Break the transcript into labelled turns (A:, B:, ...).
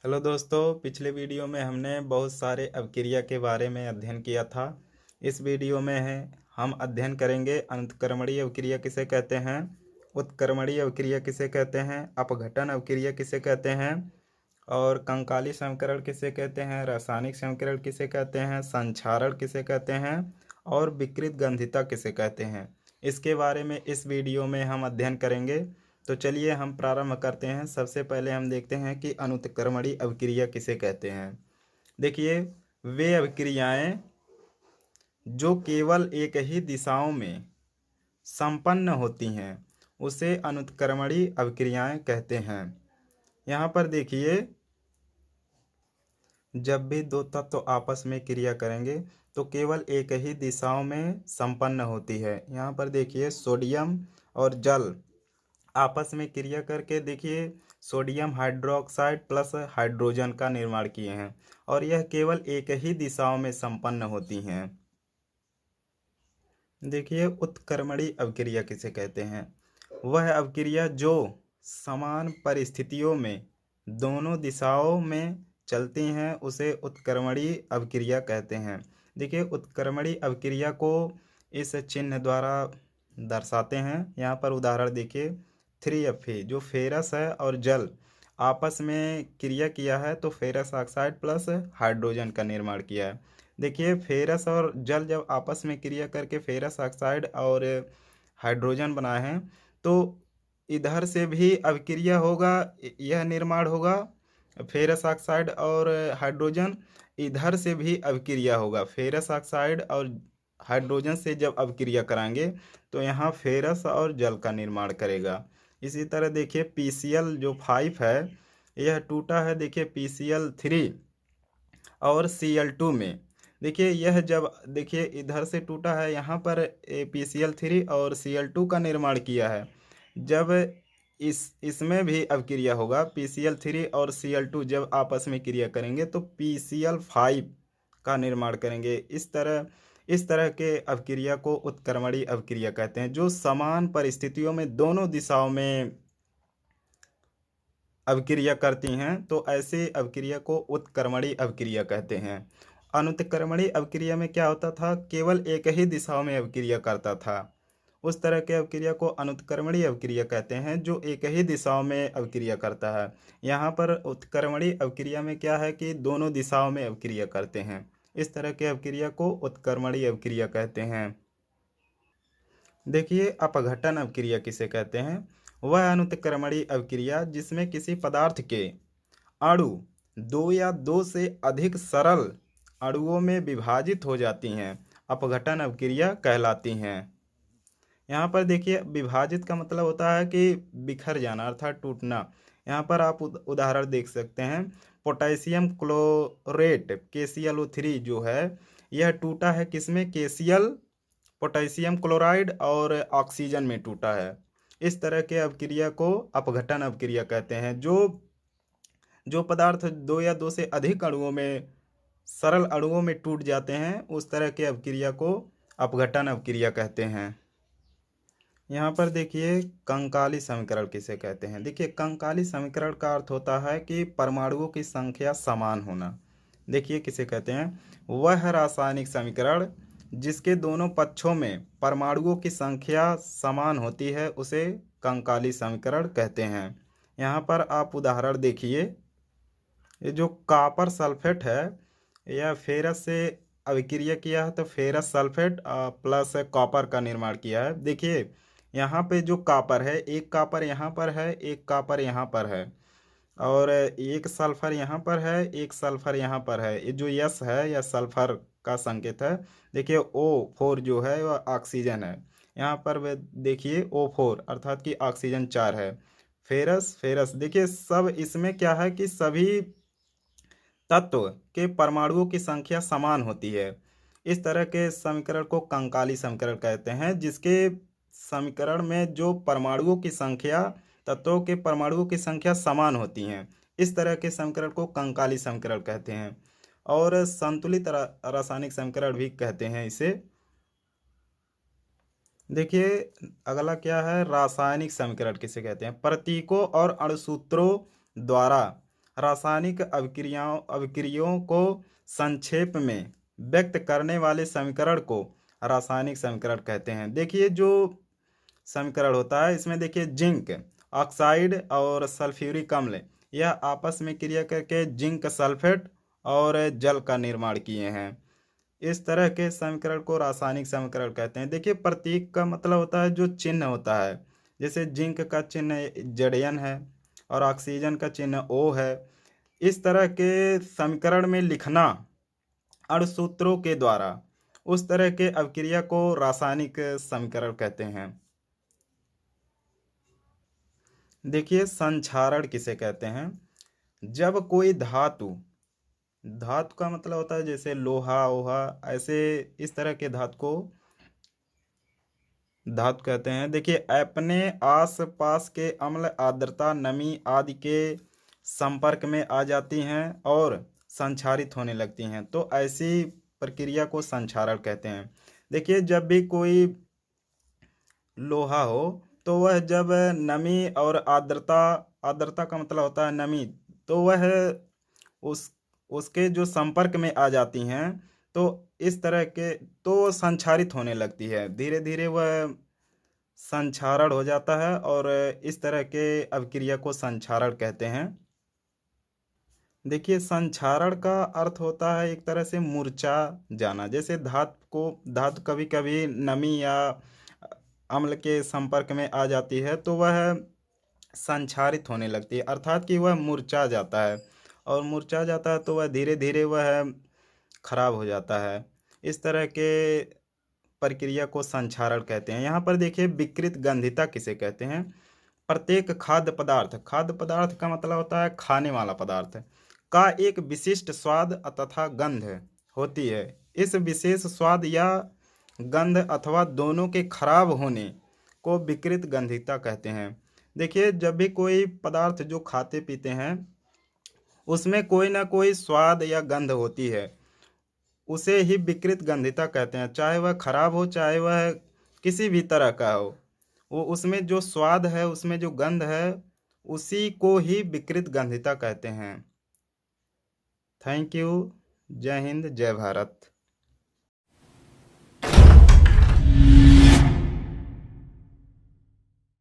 A: Hello दोस्तों, पिछले video में हमने बहुत सारे अपक्रिया के बारे में अध्ययन किया था। इस वीडियो में हम अध्ययन करेंगे अंतःक्रमणीय अवक्रिया किसे कहते हैं, उत्क्रमणीय अवक्रिया किसे कहते हैं, अपघटन अवक्रिया किसे कहते हैं और कंकाली समीकरण किसे कहते हैं, रासायनिक समीकरण किसे कहते हैं, संक्षारण किसे कहते हैं और विकृत गंधिता किसे कहते हैं। इसके बारे में इस वीडियो में हम अध्ययन करेंगे। तो चलिए हम प्रारंभ करते हैं। सबसे पहले हम देखते हैं कि अनुत्क्रमणीय अवक्रिया किसे कहते हैं। देखिए, वे अवक्रियाएं जो केवल एक ही दिशाओं में संपन्न होती हैं उसे अनुत्क्रमणीय अवक्रियाएं कहते हैं। यहाँ पर देखिए, जब भी दो तत्व आपस में क्रिया करेंगे तो केवल एक ही दिशाओं में संपन्न होती है। यहाँ पर देखिए, सोडियम और जल आपस में क्रिया करके देखिए सोडियम हाइड्रोक्साइड प्लस हाइड्रोजन का निर्माण किए हैं और यह केवल एक ही दिशाओं में संपन्न होती हैं। देखिए, उत्क्रमणीय अवक्रिया किसे कहते हैं। वह अवक्रिया जो समान परिस्थितियों में दोनों दिशाओं में चलती हैं उसे उत्क्रमणीय अवक्रिया कहते हैं। देखिए, उत्क्रमणीय अवक्रिया को इस चिन्ह द्वारा दर्शाते हैं। यहाँ पर उदाहरण देखिए, 3Fe जो फेरस है और जल आपस में क्रिया किया है तो फेरस ऑक्साइड प्लस हाइड्रोजन का निर्माण किया है। देखिए, फेरस और जल जब आपस में क्रिया करके फेरस ऑक्साइड और हाइड्रोजन बनाए हैं तो इधर से भी अभिक्रिया होगा, यह निर्माण होगा फेरस ऑक्साइड और हाइड्रोजन, इधर से भी अभिक्रिया होगा फेरस ऑक्साइड और हाइड्रोजन से। जब अभिक्रिया कराएंगे तो यहाँ फेरस और जल का निर्माण करेगा। इसी तरह देखिए, PCl जो 5 है यह टूटा है देखिए PCl3 और Cl2 में। देखिए, यह जब देखिए इधर से टूटा है, यहाँ पर PCl3 और Cl2 का निर्माण किया है। जब इसमें भी अब क्रिया होगा, PCl3 और Cl2 जब आपस में क्रिया करेंगे तो PCl5 का निर्माण करेंगे। इस तरह के अवक्रिया को उत्क्रमणीय अवक्रिया कहते हैं, जो समान परिस्थितियों में दोनों दिशाओं में अवक्रिया करती हैं तो ऐसे अवक्रिया को उत्क्रमणीय अवक्रिया कहते हैं। अनुत्क्रमणीय अवक्रिया में क्या होता था, केवल एक ही दिशाओं में अवक्रिया करता था। उस तरह के अवक्रिया को अनुत्क्रमणीय अवक्रिया कहते हैं जो एक ही दिशाओं में अवक्रिया करता है। यहाँ पर उत्क्रमणीय अवक्रिया में क्या है कि दोनों दिशाओं में अवक्रिया करते हैं। इस तरह के अवक्रिया को उत्क्रमणीय अवक्रिया कहते हैं। देखिए, अपघटन अवक्रिया किसे कहते हैं। वह अनुत्क्रमणीय अवक्रिया जिसमें किसी पदार्थ के अणु दो या दो से अधिक सरल अणुओं में विभाजित हो जाती हैं अपघटन अवक्रिया कहलाती हैं। यहाँ पर देखिए, विभाजित का मतलब होता है कि बिखर जाना अर्थात टूटना। यहाँ पर आप उदाहरण देख सकते हैं, पोटेशियम क्लोरेट KClO3 जो है यह टूटा है किसमें, KCl पोटेशियम क्लोराइड और ऑक्सीजन में टूटा है। इस तरह के अवक्रिया को अपघटन अवक्रिया कहते हैं। जो पदार्थ दो या दो से अधिक अणुओं में सरल अणुओं में टूट जाते हैं उस तरह के अवक्रिया को अपघटन अवक्रिया कहते हैं। यहाँ पर देखिए, कंकाली समीकरण किसे कहते हैं। देखिए, कंकाली समीकरण का अर्थ होता है कि परमाणुओं की संख्या समान होना। देखिए, किसे कहते हैं, वह रासायनिक समीकरण जिसके दोनों पक्षों में परमाणुओं की संख्या समान होती है उसे कंकाली समीकरण कहते हैं। यहाँ पर आप उदाहरण देखिए, ये जो कॉपर सल्फेट है यह फेरस से अभिक्रिया किया है तो फेरस सल्फेट प्लस कॉपर का निर्माण किया है। देखिए, यहाँ पे जो कॉपर है, एक कॉपर यहाँ पर है, एक कॉपर यहाँ पर है और एक सल्फर यहाँ पर है, एक सल्फर यहाँ पर है। ये जो यस है यह सल्फर का संकेत है। देखिए, O4 जो है वह ऑक्सीजन है। यहाँ पर वे देखिए O4 अर्थात कि ऑक्सीजन 4 है। फेरस फेरस देखिए, सब इसमें क्या है कि सभी तत्व के परमाणुओं की संख्या समान होती है। इस तरह के समीकरण को कंकाली समीकरण कहते हैं, जिसके समीकरण में जो परमाणुओं की संख्या तत्वों के परमाणुओं की संख्या समान होती हैं। इस तरह के समीकरण को कंकाली समीकरण कहते हैं और संतुलित रासायनिक समीकरण भी कहते हैं इसे। देखिए, अगला क्या है, रासायनिक समीकरण किसे कहते हैं। प्रतीकों और अणुसूत्रों द्वारा रासायनिक अभिक्रियाओं को संक्षेप में व्यक्त करने वाले समीकरण को रासायनिक समीकरण कहते हैं। देखिए जो समीकरण होता है इसमें देखिए जिंक ऑक्साइड और सल्फ्यूरिक अम्ल यह आपस में क्रिया करके जिंक सल्फेट और जल का निर्माण किए हैं। इस तरह के समीकरण को रासायनिक समीकरण कहते हैं। देखिए प्रतीक का मतलब होता है जो चिन्ह होता है, जैसे जिंक का चिन्ह Zn है और ऑक्सीजन का चिन्ह O है। इस तरह के समीकरण में लिखना अणुसूत्रों के द्वारा उस तरह के अभिक्रिया को रासायनिक समीकरण कहते हैं। देखिए संक्षारण किसे कहते हैं? जब कोई धातु धातु का मतलब होता है जैसे लोहा ओहा, ऐसे इस तरह के धातु को धातु कहते हैं। देखिए अपने आस पास के अम्ल आर्द्रता नमी आदि के संपर्क में आ जाती हैं और संक्षारित होने लगती हैं, तो ऐसी प्रक्रिया को संक्षारण कहते हैं। देखिए जब भी कोई लोहा हो तो वह जब नमी और आर्द्रता आर्द्रता का मतलब होता है नमी, तो वह उस उसके जो संपर्क में आ जाती हैं तो इस तरह के तो संक्षारित होने लगती है, धीरे धीरे वह संक्षारण हो जाता है और इस तरह के अभिक्रिया को संक्षारण कहते हैं। देखिए संक्षारण का अर्थ होता है एक तरह से मुरझा जाना, जैसे धातु कभी कभी नमी या अम्ल के संपर्क में आ जाती है तो वह संक्षारित होने लगती है, अर्थात कि वह मुरझा जाता है और मुरझा जाता है तो वह धीरे धीरे वह खराब हो जाता है। इस तरह के प्रक्रिया को संक्षारण कहते हैं। यहाँ पर देखिए विकृत गंधिता किसे कहते हैं? प्रत्येक खाद्य पदार्थ का मतलब होता है खाने वाला पदार्थ का एक विशिष्ट स्वाद तथा गंध होती है। इस विशेष स्वाद या गंध अथवा दोनों के खराब होने को विकृत गंधिता कहते हैं। देखिए जब भी कोई पदार्थ जो खाते पीते हैं उसमें कोई ना कोई स्वाद या गंध होती है, उसे ही विकृत गंधिता कहते हैं, चाहे वह खराब हो चाहे वह किसी भी तरह का हो। वो उसमें जो स्वाद है उसमें जो गंध है उसी को ही विकृत गंधिता कहते हैं। Thank you. जय हिंद जय भारत।